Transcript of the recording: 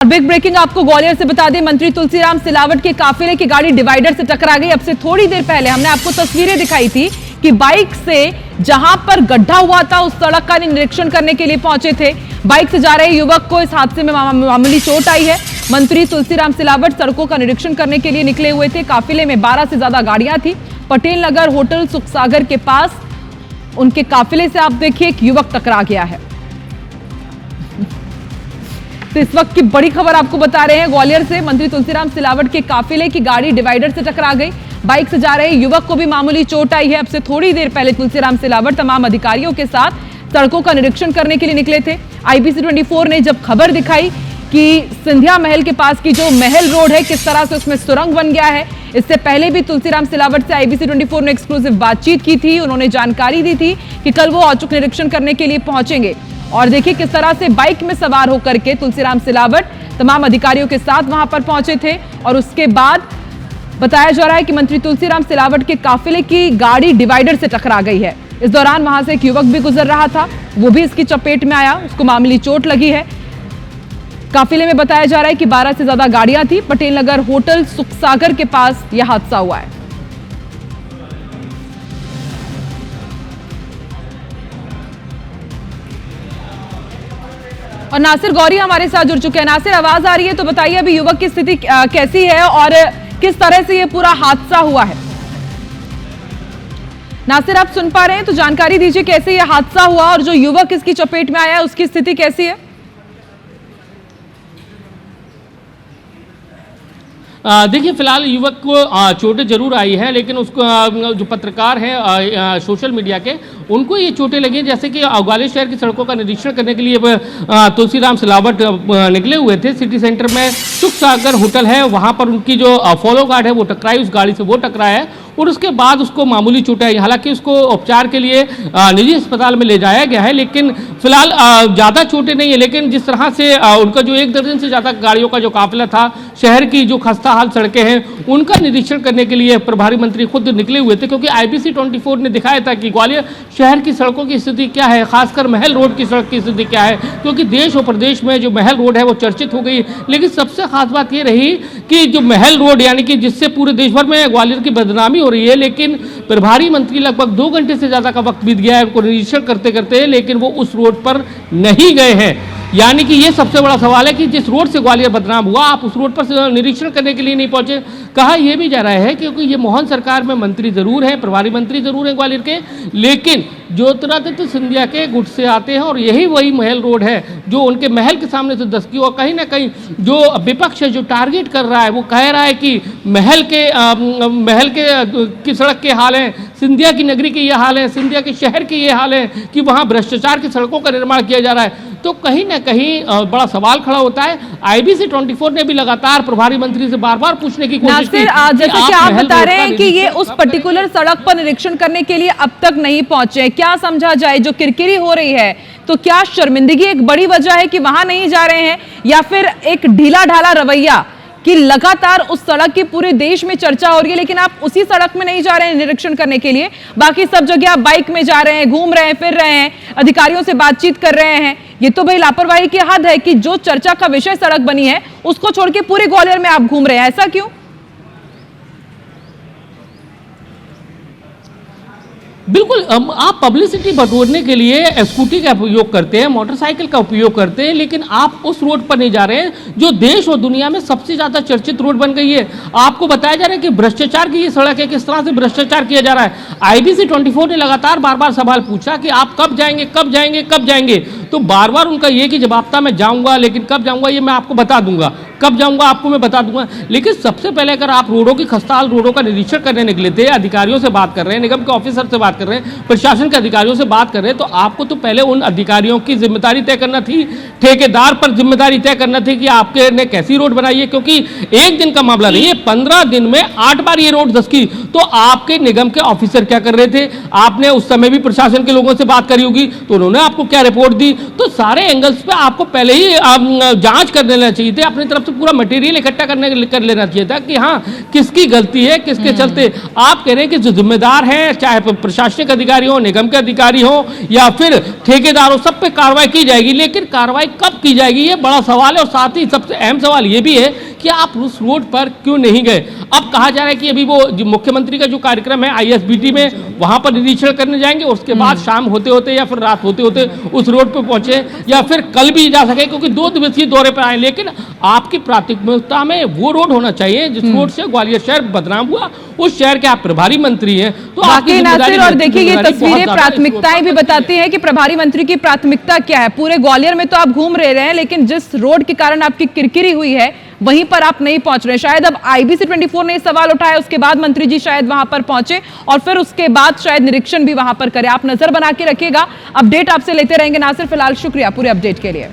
Big breaking आपको ग्वालियर से बता दें, मंत्री तुलसीराम सिलावट के काफिले की गाड़ी डिवाइडर से टकरा गई। अब से थोड़ी देर पहले हमने आपको तस्वीरें दिखाई थी कि बाइक से जहां पर गड्ढा हुआ था उस सड़क का निरीक्षण करने के लिए पहुंचे थे। बाइक से जा रहे युवक को इस हादसे में मामूली चोट आई है। मंत्री तुलसीराम सिलावट सड़कों का निरीक्षण करने के लिए निकले हुए थे। काफिले में 12 से ज्यादा गाड़ियां थी। पटेल नगर होटल सुखसागर के पास उनके काफिले से आप देखिए एक युवक टकरा गया है। तो इस वक्त की बड़ी खबर आपको बता रहे हैं ग्वालियर से, मंत्री तुलसीराम सिलावट के काफिले की गाड़ी डिवाइडर से टकरा गई। बाइक से जा रहे युवक को भी मामूली चोट आई है। अब से थोड़ी देर पहले तुलसीराम सिलावट तमाम अधिकारियों के साथ सड़कों का निरीक्षण करने के लिए निकले थे। IBC 24 ने जब खबर दिखाई कि सिंधिया महल के पास की जो महल रोड है किस तरह से उसमें सुरंग बन गया है, इससे पहले भी तुलसीराम सिलावट से IBC 24 ने एक्सक्लूसिव बातचीत की थी। उन्होंने जानकारी दी थी कि कल वो औचक निरीक्षण करने के लिए पहुंचेंगे। और देखिए किस तरह से बाइक में सवार होकर के तुलसीराम सिलावट तमाम अधिकारियों के साथ वहां पर पहुंचे थे। और उसके बाद बताया जा रहा है कि मंत्री तुलसीराम सिलावट के काफिले की गाड़ी डिवाइडर से टकरा गई है। इस दौरान वहां से एक युवक भी गुजर रहा था, वो भी इसकी चपेट में आया, उसको मामूली चोट लगी है। काफिले में बताया जा रहा है कि 12 से ज्यादा गाड़ियां थी। पटेल नगर होटल सुखसागर के पास यह हादसा हुआ है। और नासिर गौरी हमारे साथ जुड़ चुके हैं। नासिर, आवाज आ रही है तो बताइए अभी युवक की स्थिति कैसी है और किस तरह से ये पूरा हादसा हुआ है। नासिर, आप सुन पा रहे हैं तो जानकारी दीजिए कैसे ये हादसा हुआ और जो युवक इसकी चपेट में आया है उसकी स्थिति कैसी है। देखिए, फिलहाल युवक को चोटें जरूर आई है, लेकिन उसको जो पत्रकार हैं सोशल मीडिया के, उनको ये चोटें लगी हैं। जैसे कि ग्वालियर शहर की सड़कों का निरीक्षण करने के लिए तुलसीराम सिलावट निकले हुए थे। सिटी सेंटर में सुखसागर होटल है, वहाँ पर उनकी जो फॉलो गार्ड है वो टकराई, उस गाड़ी से वो टकराया है और उसके बाद उसको मामूली चोटें आई। हालांकि उसको उपचार के लिए निजी अस्पताल में ले जाया गया है, लेकिन फिलहाल ज़्यादा चोटें नहीं है। लेकिन जिस तरह से उनका जो 1 दर्जन से ज़्यादा गाड़ियों का जो काफिला था, शहर की जो खस्ता हाल सड़कें हैं उनका निरीक्षण करने के लिए प्रभारी मंत्री खुद निकले हुए थे, क्योंकि IBC 24 ने दिखाया था कि ग्वालियर शहर की सड़कों की स्थिति क्या है, खासकर महल रोड की सड़क की स्थिति क्या है। क्योंकि देश और प्रदेश में जो महल रोड है वो चर्चित हो गई, लेकिन सबसे खास बात ये रही कि जो महल रोड यानी कि जिससे पूरे देश भर में ग्वालियर की बदनामी हो रही है, लेकिन प्रभारी मंत्री लगभग 2 घंटे से ज़्यादा का वक्त बीत गया है उनको निरीक्षण करते करते, लेकिन वो उस रोड पर नहीं गए हैं। यानी कि ये सबसे बड़ा सवाल है कि जिस रोड से ग्वालियर बदनाम हुआ, आप उस रोड पर निरीक्षण करने के लिए नहीं पहुंचे। कहा यह भी जा रहा है क्योंकि ये मोहन सरकार में मंत्री जरूर हैं, प्रभारी मंत्री जरूर हैं ग्वालियर के, लेकिन ज्योतिरादित्य सिंधिया के गुट से आते हैं और यही वही महल रोड है जो उनके महल के सामने से दस्तकी। और कहीं ना कहीं जो विपक्ष है जो टारगेट कर रहा है, वो कह रहा है कि महल के की सड़क के हाल हैं, सिंधिया की नगरी के ये हाल है, सिंधिया के शहर के ये हाल है कि वहाँ भ्रष्टाचार की सड़कों का निर्माण किया जा रहा है। तो कहीं ना कहीं बड़ा सवाल खड़ा होता है। IBC 24 ने भी लगातार प्रभारी मंत्री से बार-बार पूछने की कोशिश की। जैसे कि आप बता रहे हैं कि ये उस पर्टिकुलर सड़क पर निरीक्षण करने के लिए अब तक नहीं पहुंचे, क्या समझा जाए जो किरकिरी हो रही है? तो क्या शर्मिंदगी एक बड़ी वजह है कि वहां नहीं जा रहे हैं, या फिर एक ढीला ढाला रवैया कि लगातार उस सड़क की पूरे देश में चर्चा हो रही है लेकिन आप उसी सड़क में नहीं जा रहे हैं निरीक्षण करने के लिए, बाकी सब जगह आप बाइक में जा रहे हैं, घूम रहे हैं, फिर रहे हैं, अधिकारियों से बातचीत कर रहे हैं? ये तो भाई लापरवाही की हद है कि जो चर्चा का विषय सड़क बनी है उसको छोड़ के पूरे ग्वालियर में आप घूम रहे हैं, ऐसा क्यों? बिल्कुल, आप पब्लिसिटी बटोरने के लिए स्कूटी का उपयोग करते हैं, मोटरसाइकिल का उपयोग करते हैं, लेकिन आप उस रोड पर नहीं जा रहे हैं जो देश और दुनिया में सबसे ज़्यादा चर्चित रोड बन गई है। आपको बताया जा रहा है कि भ्रष्टाचार की ये सड़क है, किस तरह से भ्रष्टाचार किया जा रहा है। IBC 24 ने लगातार बार सवाल पूछा कि आप कब जाएंगे, कब जाएंगे, कब जाएंगे? तो बार उनका ये कि जवाब था मैं जाऊँगा, लेकिन कब जाऊँगा ये मैं आपको बता दूंगा, कब जाऊँगा आपको मैं बता दूंगा। लेकिन सबसे पहले अगर आप रोडों की खस्ताहाल रोडों का निरीक्षण करने निकले थे, अधिकारियों से बात कर रहे हैं, निगम के ऑफिसर से बात कर रहे हैं, प्रशासन के अधिकारियों से बात कर रहे हैं, तो आपको तो पहले उन अधिकारियों की जिम्मेदारी तय करना थी, ठेकेदार पर जिम्मेदारी तय करना थी कि आपके ने कैसी रोड बनाई है। क्योंकि एक दिन का मामला नहीं है, 15 दिन में 8 बार ये रोड धसकी। तो आपके निगम के ऑफिसर क्या कर रहे थे? आपने उस समय भी प्रशासन के लोगों से बात करी होगी, तो उन्होंने आपको क्या रिपोर्ट दी? तो सारे एंगल्स पे आपको पहले ही जांच कर लेना चाहिए थे, अपनी तरफ से पूरा मटेरियल इकट्ठा कर लेना चाहिए था कि हाँ किसकी गलती है, किसके चलते आप कह रहे हैं कि जो जिम्मेदार हैं, चाहे प्रशासनिक अधिकारी हो, निगम के अधिकारी हो या फिर ठेकेदार हो, सब पे कार्रवाई की जाएगी, लेकिन कार्रवाई कब की जाएगी ये बड़ा सवाल है। और साथ ही सबसे अहम सवाल ये भी है कि आप उस रोड पर क्यों नहीं गए। अब कहा जा रहा है कि अभी वो मुख्यमंत्री का जो कार्यक्रम है ISBT में, वहां पर निरीक्षण करने जाएंगे, उसके बाद शाम होते होते या फिर रात होते होते उस रोड पर पहुंचे या फिर कल भी जा सके, क्योंकि 2 दिवसीय दौरे पर आए। लेकिन आपकी प्राथमिकता में वो रोड होना चाहिए जिस रोड से ग्वालियर शहर बदनाम हुआ, उस शहर के आप प्रभारी मंत्री हैं, तो आपकी नासिर, और देखिए ये तस्वीरें प्राथमिकताएं भी बताती हैं कि प्रभारी मंत्री की प्राथमिकता क्या है। पूरे ग्वालियर में तो आप घूम रहे हैं, लेकिन जिस रोड के कारण आपकी किरकिरी हुई है वहीं पर आप नहीं पहुंच रहे। शायद अब IBC 24 ने सवाल उठाया, उसके बाद मंत्री जी शायद वहां पर पहुंचे और फिर उसके बाद शायद निरीक्षण भी वहां पर करें। आप नजर बना के रखिएगा, अपडेट आपसे लेते रहेंगे। नासिर, फिलहाल शुक्रिया पूरे अपडेट के लिए।